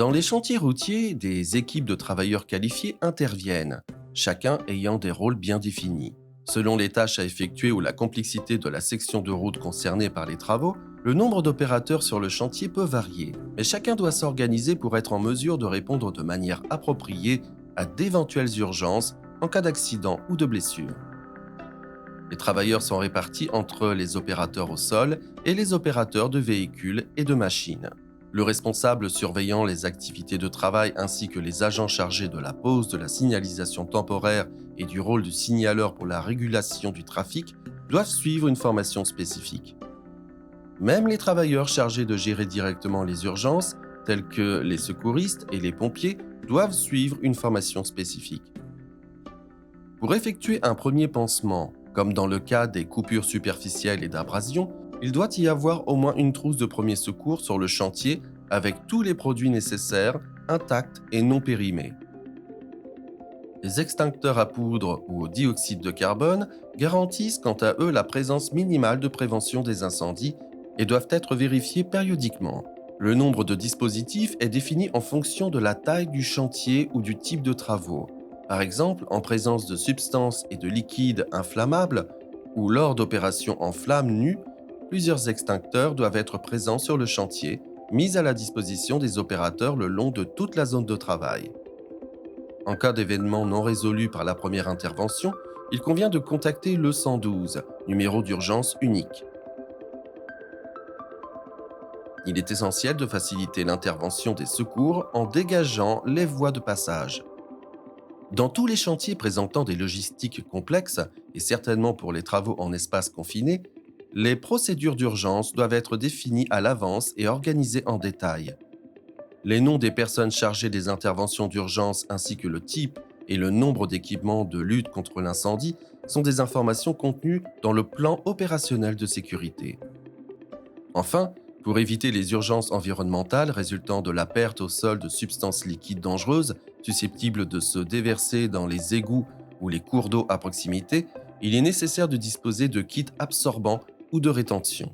Dans les chantiers routiers, des équipes de travailleurs qualifiés interviennent, chacun ayant des rôles bien définis. Selon les tâches à effectuer ou la complexité de la section de route concernée par les travaux, le nombre d'opérateurs sur le chantier peut varier, mais chacun doit s'organiser pour être en mesure de répondre de manière appropriée à d'éventuelles urgences en cas d'accident ou de blessure. Les travailleurs sont répartis entre les opérateurs au sol et les opérateurs de véhicules et de machines. Le responsable surveillant les activités de travail ainsi que les agents chargés de la pose de la signalisation temporaire et du rôle du signaleur pour la régulation du trafic doivent suivre une formation spécifique. Même les travailleurs chargés de gérer directement les urgences, tels que les secouristes et les pompiers, doivent suivre une formation spécifique. Pour effectuer un premier pansement, comme dans le cas des coupures superficielles et d'abrasion, il doit y avoir au moins une trousse de premier secours sur le chantier avec tous les produits nécessaires, intacts et non périmés. Les extincteurs à poudre ou au dioxyde de carbone garantissent quant à eux la présence minimale de prévention des incendies et doivent être vérifiés périodiquement. Le nombre de dispositifs est défini en fonction de la taille du chantier ou du type de travaux. Par exemple, en présence de substances et de liquides inflammables ou lors d'opérations en flammes nues, plusieurs extincteurs doivent être présents sur le chantier, mis à la disposition des opérateurs le long de toute la zone de travail. En cas d'événement non résolu par la première intervention, il convient de contacter le 112, numéro d'urgence unique. Il est essentiel de faciliter l'intervention des secours en dégageant les voies de passage. Dans tous les chantiers présentant des logistiques complexes, et certainement pour les travaux en espace confiné, les procédures d'urgence doivent être définies à l'avance et organisées en détail. Les noms des personnes chargées des interventions d'urgence ainsi que le type et le nombre d'équipements de lutte contre l'incendie sont des informations contenues dans le plan opérationnel de sécurité. Enfin, pour éviter les urgences environnementales résultant de la perte au sol de substances liquides dangereuses susceptibles de se déverser dans les égouts ou les cours d'eau à proximité, il est nécessaire de disposer de kits absorbants ou de rétention.